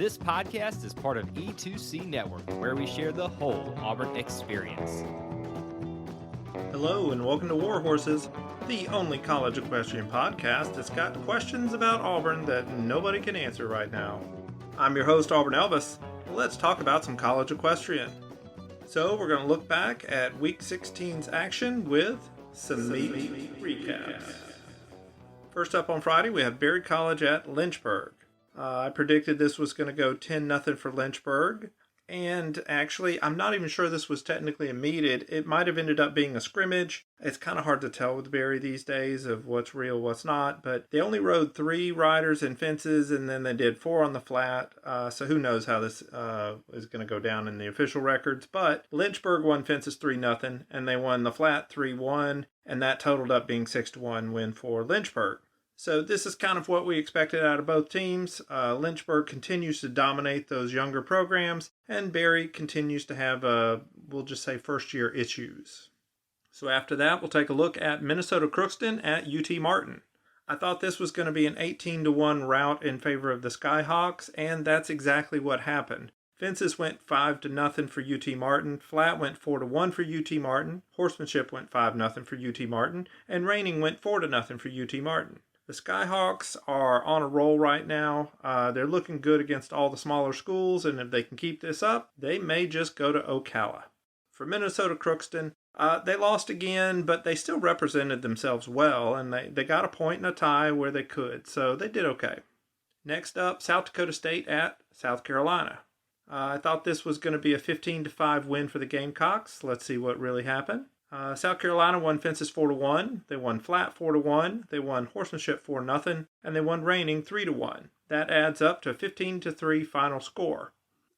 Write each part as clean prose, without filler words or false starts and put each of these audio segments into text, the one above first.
This podcast is part of E2C Network, where we share the whole Auburn experience. Hello and welcome to War Horses, the only college equestrian podcast that's got questions about Auburn that nobody can answer right now. I'm your host, Auburn Elvis. Let's talk about some college equestrian. So we're going to look back at Week 16's action with some meet recaps. First up on Friday, we have Berry College at Lynchburg. I predicted this was going to go 10-0 for Lynchburg. And actually, I'm not even sure this was technically a meet. It might have ended up being a scrimmage. It's kind of hard to tell with Berry these days of what's real, what's not. But they only rode 3 riders and fences, and then they did 4 on the flat. So who knows how this is going to go down in the official records. But Lynchburg won fences 3-0, and they won the flat 3-1. And that totaled up being 6-1 win for Lynchburg. So this is kind of what we expected out of both teams. Lynchburg continues to dominate those younger programs, and Berry continues to have, we'll just say, first-year issues. So after that, we'll take a look at Minnesota Crookston at UT Martin. I thought this was going to be an 18-1 rout in favor of the Skyhawks, and that's exactly what happened. Fences went 5-0 for UT Martin, flat went 4-1 for UT Martin, horsemanship went 5-0 for UT Martin, and reining went 4-0 for UT Martin. The Skyhawks are on a roll right now. They're looking good against all the smaller schools, and if they can keep this up, they may just go to Ocala. For Minnesota Crookston, they lost again, but they still represented themselves well, and they got a point in a tie where they could, so they did okay. Next up, South Dakota State at South Carolina. I thought this was going to be a 15-5 win for the Gamecocks. Let's see what really happened. South Carolina won fences 4-1, they won flat 4-1, they won horsemanship 4-0, and they won reining 3-1. That adds up to a 15-3 final score.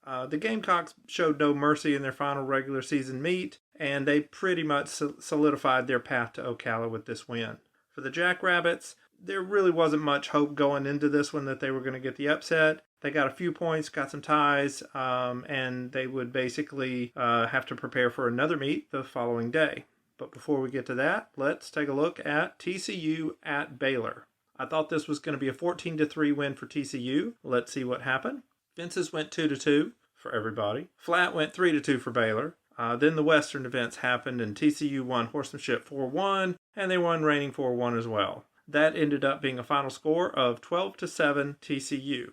The Gamecocks showed no mercy in their final regular season meet, and they pretty much solidified their path to Ocala with this win. For the Jackrabbits, there really wasn't much hope going into this one that they were going to get the upset. They got a few points, got some ties, and they would basically have to prepare for another meet the following day. But before we get to that, let's take a look at TCU at Baylor. I thought this was going to be a 14-3 win for TCU. Let's see what happened. Fences went 2-2 for everybody. Flat went 3-2 for Baylor. Then the Western events happened, and TCU won horsemanship 4-1, and they won reining 4-1 as well. That ended up being a final score of 12-7 TCU.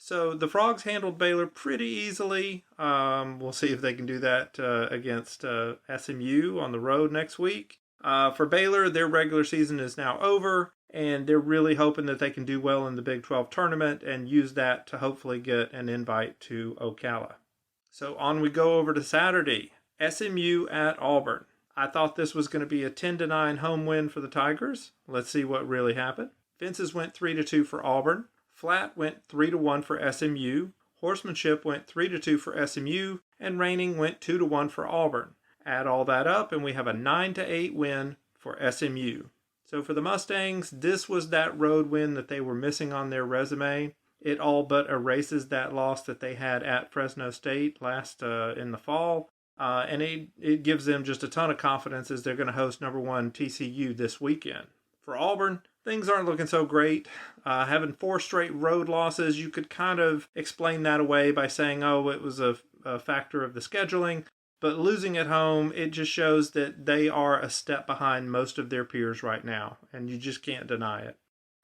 So the Frogs handled Baylor pretty easily. We'll see if they can do that against SMU on the road next week. For Baylor, their regular season is now over, and they're really hoping that they can do well in the Big 12 tournament and use that to hopefully get an invite to Ocala. So on we go over to Saturday, SMU at Auburn. I thought this was going to be a 10-9 home win for the Tigers. Let's see what really happened. Fences went 3-2 for Auburn. Flat went 3-1 for SMU, horsemanship went 3-2 for SMU, and reining went 2-1 for Auburn. Add all that up and we have a 9-8 win for SMU. So for the Mustangs, this was that road win that they were missing on their resume. It all but erases that loss that they had at Fresno State last in the fall. And it gives them just a ton of confidence as they're going to host number 1 TCU this weekend. For Auburn, things aren't looking so great. Having 4 straight road losses, you could kind of explain that away by saying, oh, it was a factor of the scheduling. But losing at home, it just shows that they are a step behind most of their peers right now, and you just can't deny it.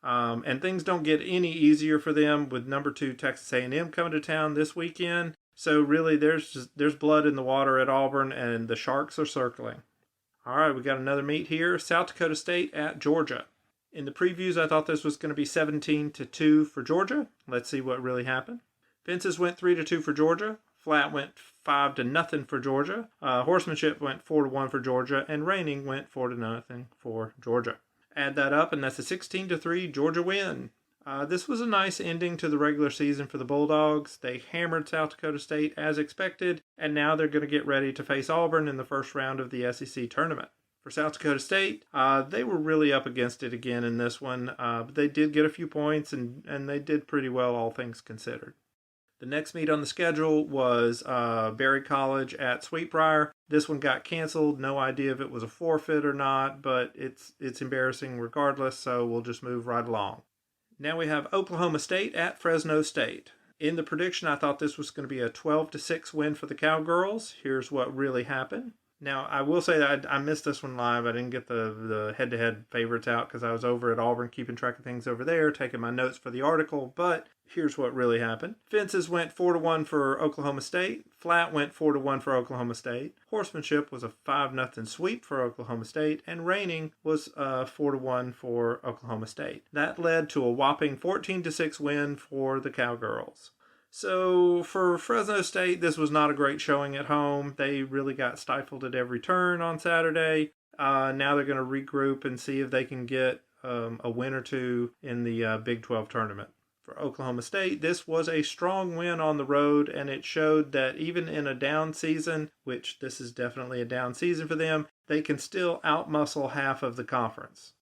And things don't get any easier for them with number 2 Texas A&M coming to town this weekend. So really, there's blood in the water at Auburn, and the Sharks are circling. All right, we got another meet here. South Dakota State at Georgia. In the previews, I thought this was going to be 17-2 for Georgia. Let's see what really happened. Fences went 3-2 for Georgia. Flat went 5-0 for Georgia. Horsemanship went 4-1 for Georgia, and reining went 4-0 for Georgia. Add that up, and that's a 16-3 Georgia win. This was a nice ending to the regular season for the Bulldogs. They hammered South Dakota State as expected, and now they're going to get ready to face Auburn in the first round of the SEC tournament. For South Dakota State, they were really up against it again in this one, but they did get a few points, and they did pretty well, all things considered. The next meet on the schedule was Berry College at Sweetbriar. This one got canceled. No idea if it was a forfeit or not, but it's embarrassing regardless, so we'll just move right along. Now we have Oklahoma State at Fresno State. In the prediction, I thought this was going to be a 12-6 win for the Cowgirls. Here's what really happened. Now, I will say that I missed this one live. I didn't get the head-to-head favorites out because I was over at Auburn keeping track of things over there, taking my notes for the article. But here's what really happened. Fences went 4-1 for Oklahoma State. Flat went 4-1 for Oklahoma State. Horsemanship was a 5-0 sweep for Oklahoma State. And reining was 4-1 for Oklahoma State. That led to a whopping 14-6 win for the Cowgirls. So for Fresno State, this was not a great showing at home. They really got stifled at every turn on Saturday. Now they're going to regroup and see if they can get a win or two in the Big 12 tournament. For Oklahoma State, this was a strong win on the road, and it showed that even in a down season, which this is definitely a down season for them, they can still outmuscle half of the conference.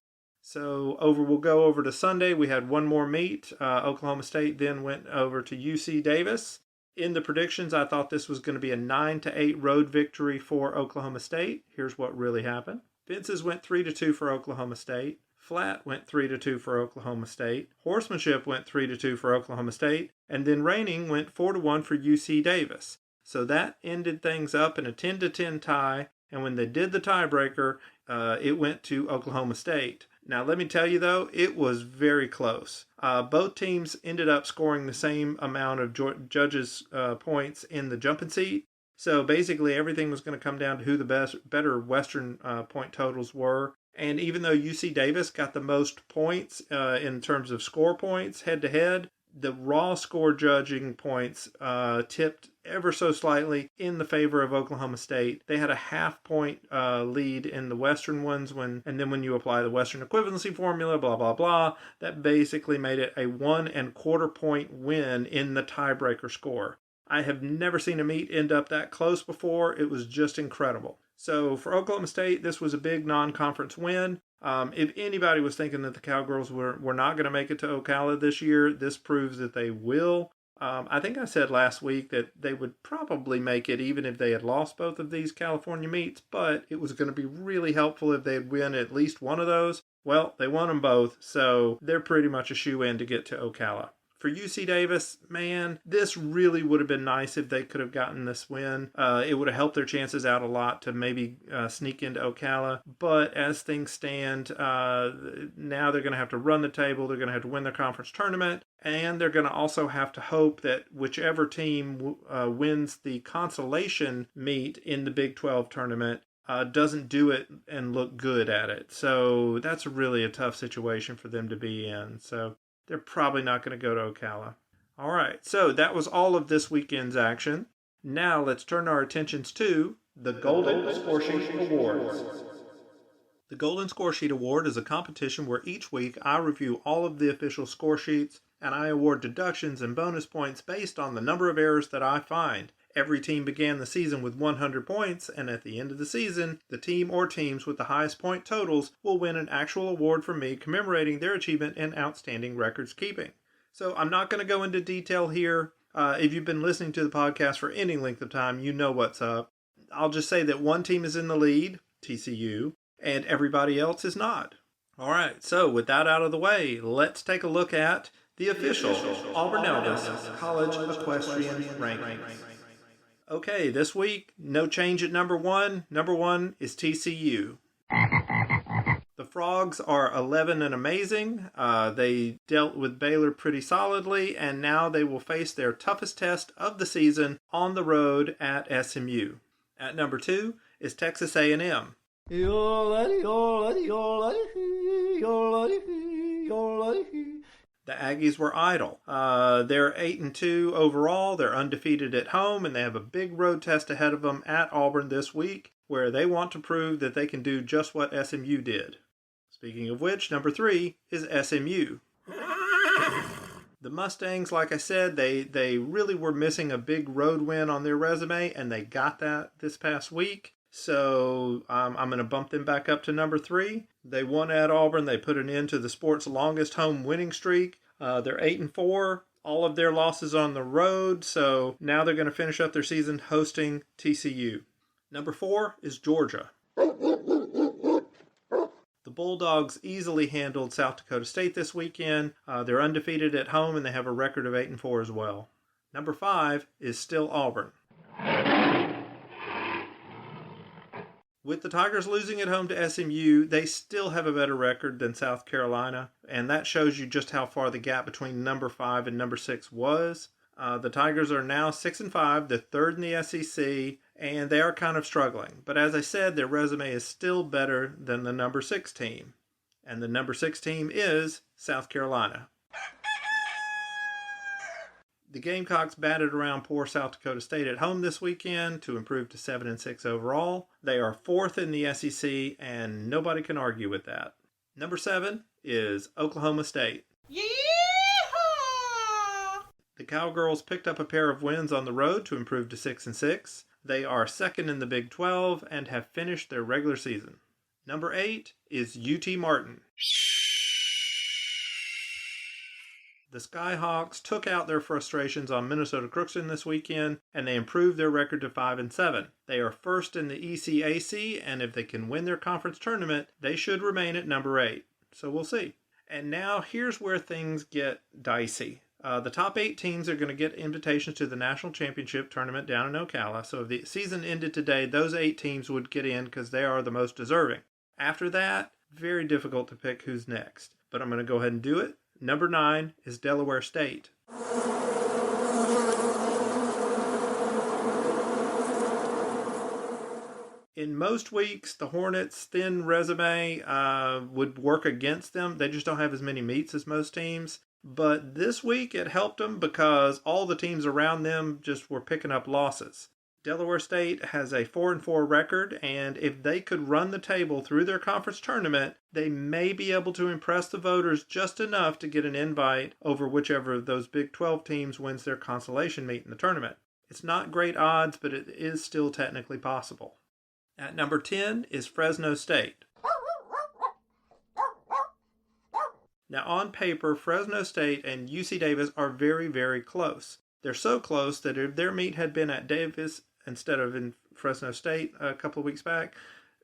So we'll go over to Sunday. We had one more meet. Oklahoma State then went over to UC Davis. In the predictions, I thought this was going to be a 9-8 road victory for Oklahoma State. Here's what really happened. Fences went 3-2 for Oklahoma State. Flat went 3-2 for Oklahoma State. Horsemanship went 3-2 for Oklahoma State. And then reining went 4-1 for UC Davis. So that ended things up in a 10-10 tie. And when they did the tiebreaker, it went to Oklahoma State. Now, let me tell you, though, it was very close. Both teams ended up scoring the same amount of judges' points in the jumping seat. So basically, everything was going to come down to who the better Western point totals were. And even though UC Davis got the most points in terms of score points head-to-head, the raw score judging points tipped ever so slightly in the favor of Oklahoma State. They had a half-point lead in the Western ones, and then when you apply the Western equivalency formula, blah, blah, blah, that basically made it a 1.25 point win in the tiebreaker score. I have never seen a meet end up that close before. It was just incredible. So for Oklahoma State, this was a big non-conference win. If anybody was thinking that the Cowgirls were not going to make it to Ocala this year, this proves that they will. I think I said last week that they would probably make it even if they had lost both of these California meets, but it was going to be really helpful if they'd win at least one of those. Well, they won them both, so they're pretty much a shoe-in to get to Ocala. For UC Davis, man, this really would have been nice if they could have gotten this win. It would have helped their chances out a lot to maybe sneak into Ocala. But as things stand, now they're going to have to run the table. They're going to have to win their conference tournament. And they're going to also have to hope that whichever team wins the consolation meet in the Big 12 tournament doesn't do it and look good at it. So that's really a tough situation for them to be in. So they're probably not going to go to Ocala. All right, so that was all of this weekend's action. Now let's turn our attentions to the Golden Score Sheet Awards. The Golden Score Sheet Award is a competition where each week I review all of the official score sheets and I award deductions and bonus points based on the number of errors that I find. Every team began the season with 100 points, and at the end of the season, the team or teams with the highest point totals will win an actual award from me commemorating their achievement in outstanding records keeping. So I'm not going to go into detail here. If you've been listening to the podcast for any length of time, you know what's up. I'll just say that one team is in the lead, TCU, and everybody else is not. All right, so with that out of the way, let's take a look at the official Auburn Elvis College Equestrian Rankings. Okay, this week, no change at number one. Number one is TCU. The Frogs are 11 and amazing. They dealt with Baylor pretty solidly, and now they will face their toughest test of the season on the road at SMU. At number two is Texas A&M. The Aggies were idle. They're 8-2 overall. They're undefeated at home, and they have a big road test ahead of them at Auburn this week, where they want to prove that they can do just what SMU did. Speaking of which, number three is SMU. The Mustangs, like I said, they really were missing a big road win on their resume, and they got that this past week. So I'm going to bump them back up to number three. They won at Auburn. They put an end to the sport's longest home winning streak. They're 8-4. All of their losses on the road. So now they're going to finish up their season hosting TCU. Number four is Georgia. The Bulldogs easily handled South Dakota State this weekend. They're undefeated at home and they have a record of 8-4 as well. Number 5 is still Auburn. With the Tigers losing at home to SMU, they still have a better record than South Carolina, and that shows you just how far the gap between number 5 and number 6 was. The Tigers are now 6-5, the third in the SEC, and they are kind of struggling. But as I said, their resume is still better than the number 6 team. And the number 6 team is South Carolina. The Gamecocks batted around poor South Dakota State at home this weekend to improve to 7-6 overall. They are 4th in the SEC, and nobody can argue with that. Number 7 is Oklahoma State. Yeehaw! The Cowgirls picked up a pair of wins on the road to improve to 6-6. They are 2nd in the Big 12 and have finished their regular season. Number 8 is UT Martin. The Skyhawks took out their frustrations on Minnesota Crookston this weekend, and they improved their record to 5-7. They are 1st in the ECAC, and if they can win their conference tournament, they should remain at number 8. So we'll see. And now here's where things get dicey. The top 8 teams are going to get invitations to the National Championship tournament down in Ocala. So if the season ended today, those 8 teams would get in because they are the most deserving. After that, very difficult to pick who's next. But I'm going to go ahead and do it. Number 9 is Delaware State. In most weeks, the Hornets' thin resume would work against them. They just don't have as many meets as most teams. But this week, it helped them because all the teams around them just were picking up losses. Delaware State has a 4-4 record, and if they could run the table through their conference tournament, they may be able to impress the voters just enough to get an invite over whichever of those Big 12 teams wins their consolation meet in the tournament. It's not great odds, but it is still technically possible. At number 10 is Fresno State. Now, on paper, Fresno State and UC Davis are very, very close. They're so close that if their meet had been at Davis instead of in Fresno State a couple of weeks back,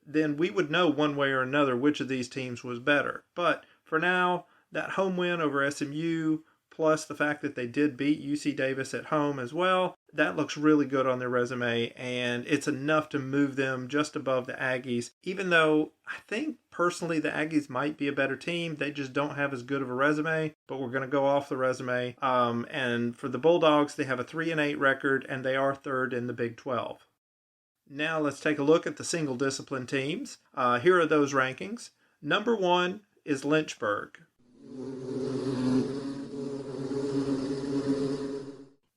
then we would know one way or another which of these teams was better. But for now, that home win over SMU, plus the fact that they did beat UC Davis at home as well, that looks really good on their resume, and it's enough to move them just above the Aggies, even though I think personally the Aggies might be a better team. They just don't have as good of a resume, but we're going to go off the resume. And for the Bulldogs, they have a 3-8 record, and they are 3rd in the Big 12. Now let's take a look at the single discipline teams. Here are those rankings. Number 1 is Lynchburg.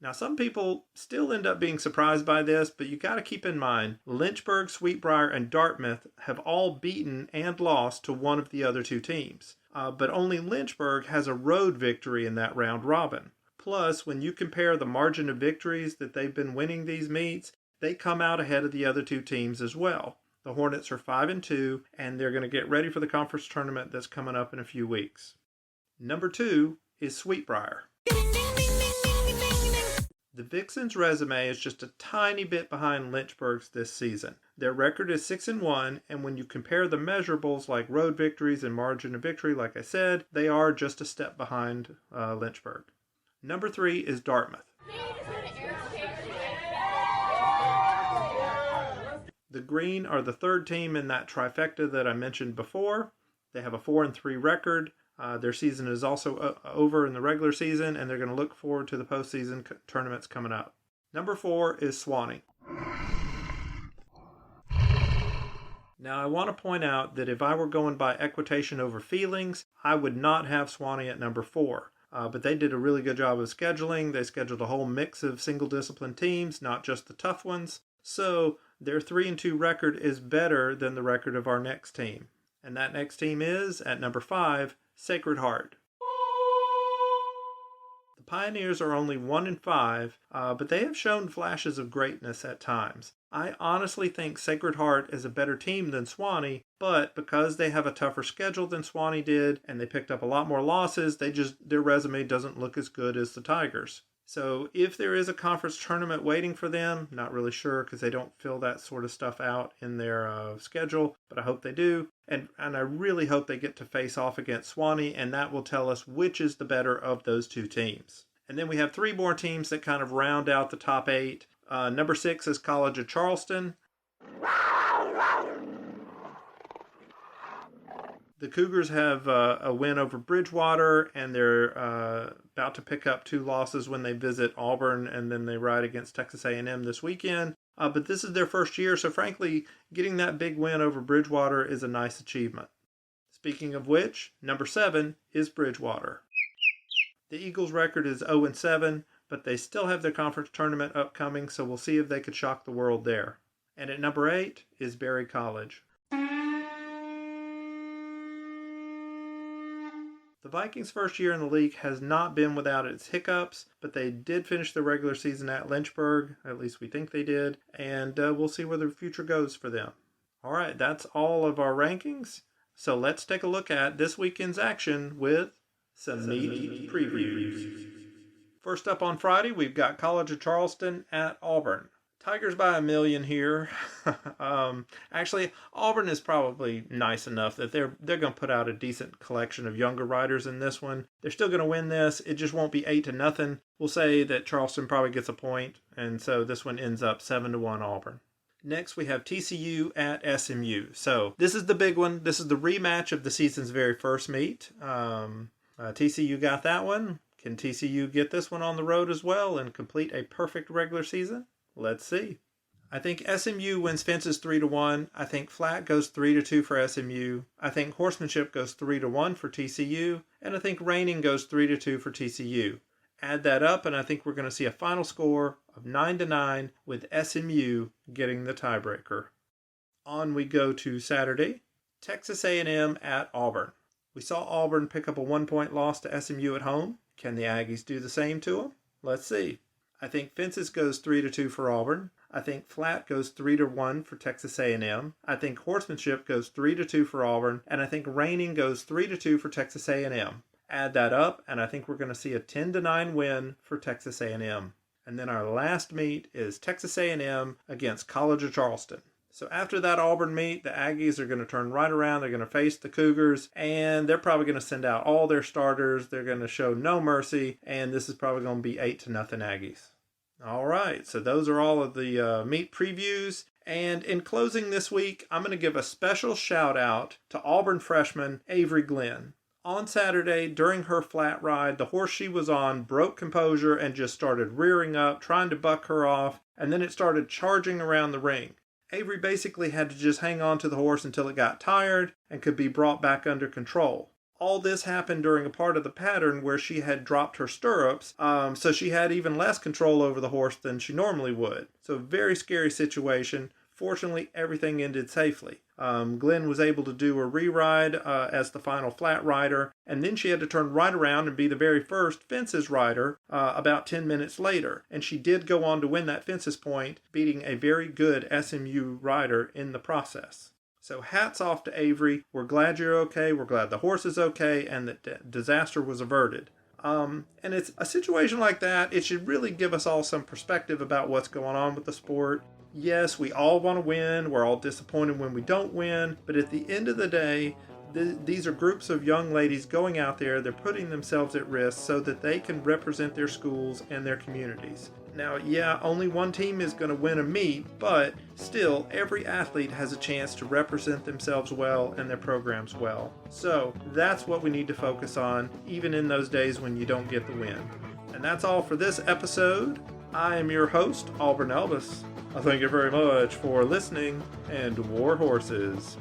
Now, some people still end up being surprised by this, but you got to keep in mind, Lynchburg, Sweetbriar, and Dartmouth have all beaten and lost to one of the other 2 teams. But only Lynchburg has a road victory in that round robin. Plus, when you compare the margin of victories that they've been winning these meets, they come out ahead of the other 2 teams as well. The Hornets are 5-2, and they're going to get ready for the conference tournament that's coming up in a few weeks. Number 2 is Sweetbriar. The Vixens' resume is just a tiny bit behind Lynchburg's this season. Their record is 6-1, and when you compare the measurables like road victories and margin of victory, like I said, they are just a step behind Lynchburg. Number 3 is Dartmouth. The Green are the 3rd team in that trifecta that I mentioned before. They have a 4-3 record. Their season is also over in the regular season, and they're going to look forward to the postseason tournaments coming up. Number 4 is Swanee. Now, I want to point out that if I were going by equitation over feelings, I would not have Swanee at number 4. But they did a really good job of scheduling. They scheduled a whole mix of single discipline teams, not just the tough ones. So their 3-2 record is better than the record of our next team. And that next team is, at number 5, Sacred Heart. The Pioneers are only 1-5, but they have shown flashes of greatness at times. I honestly think Sacred Heart is a better team than Swanee, but because they have a tougher schedule than Swanee did, and they picked up a lot more losses, their resume doesn't look as good as the Tigers. So if there is a conference tournament waiting for them, not really sure because they don't fill that sort of stuff out in their schedule, but I hope they do. And I really hope they get to face off against Swanee, and that will tell us which is the better of those 2 teams. And then we have 3 more teams that kind of round out the top 8. Number 6 is College of Charleston. The Cougars have a win over Bridgewater, and they're about to pick up 2 losses when they visit Auburn, and then they ride against Texas A&M this weekend. But this is their first year, so frankly, getting that big win over Bridgewater is a nice achievement. Speaking of which, number 7 is Bridgewater. The Eagles' record is 0-7, but they still have their conference tournament upcoming, so we'll see if they could shock the world there. And at number 8 is Berry College. The Vikings' first year in the league has not been without its hiccups, but they did finish the regular season at Lynchburg, at least we think they did, and we'll see where the future goes for them. All right, that's all of our rankings, so let's take a look at this weekend's action with some meet previews. First up on Friday, we've got College of Charleston at Auburn. Tigers by 1,000,000 here. Actually, Auburn is probably nice enough that they're going to put out a decent collection of younger riders in this one. They're still going to win this. It just won't be 8-0. We'll say that Charleston probably gets a point, and so this one ends up 7-1 Auburn. Next, we have TCU at SMU. So this is the big one. This is the rematch of the season's very first meet. TCU got that one. Can TCU get this one on the road as well and complete a perfect regular season? Let's see. I think SMU wins fences 3-1. I think flat goes 3-2 for SMU. I think horsemanship goes 3-1 for TCU. And I think reining goes 3-2 for TCU. Add that up, and I think we're going to see a final score of 9-9 with SMU getting the tiebreaker. On we go to Saturday. Texas A&M at Auburn. We saw Auburn pick up a 1-point loss to SMU at home. Can the Aggies do the same to them? Let's see. I think fences goes 3-2 for Auburn. I think flat goes 3-1 for Texas A&M. I think horsemanship goes 3-2 for Auburn. And I think reining goes 3-2 for Texas A&M. Add that up, and I think we're going to see a 10-9 win for Texas A&M. And then our last meet is Texas A&M against College of Charleston. So after that Auburn meet, the Aggies are going to turn right around. They're going to face the Cougars, and they're probably going to send out all their starters. They're going to show no mercy, and this is probably going to be 8-0 Aggies. All right, so those are all of the meet previews. And in closing this week, I'm going to give a special shout out to Auburn freshman Avery Glenn. On Saturday, during her flat ride, the horse she was on broke composure and just started rearing up, trying to buck her off, and then it started charging around the ring. Avery basically had to just hang on to the horse until it got tired and could be brought back under control. All this happened during a part of the pattern where she had dropped her stirrups, so she had even less control over the horse than she normally would. So very scary situation. Fortunately, everything ended safely. Glenn was able to do a re-ride as the final flat rider, and then she had to turn right around and be the very first fences rider about 10 minutes later. And she did go on to win that fences point, beating a very good SMU rider in the process. So hats off to Avery. We're glad you're okay. We're glad the horse is okay and that disaster was averted. And it's a situation like that, it should really give us all some perspective about what's going on with the sport. Yes, we all want to win. We're all disappointed when we don't win. But at the end of the day, these are groups of young ladies going out there. They're putting themselves at risk so that they can represent their schools and their communities. Now, yeah, only one team is going to win a meet, but still, every athlete has a chance to represent themselves well and their programs well. So that's what we need to focus on, even in those days when you don't get the win. And that's all for this episode. I am your host, Auburn Elvis. I thank you very much for listening, and war horses.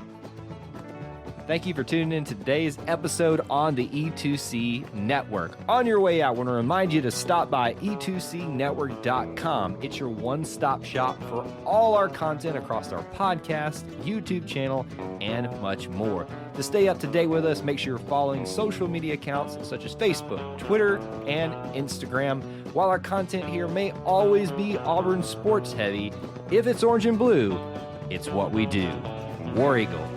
Thank you for tuning in to today's episode on the E2C Network. On your way out, I want to remind you to stop by e2cnetwork.com. It's your one-stop shop for all our content across our podcast, YouTube channel, and much more. To stay up to date with us, make sure you're following social media accounts such as Facebook, Twitter, and Instagram. While our content here may always be Auburn sports heavy, if it's orange and blue, it's what we do. War Eagle.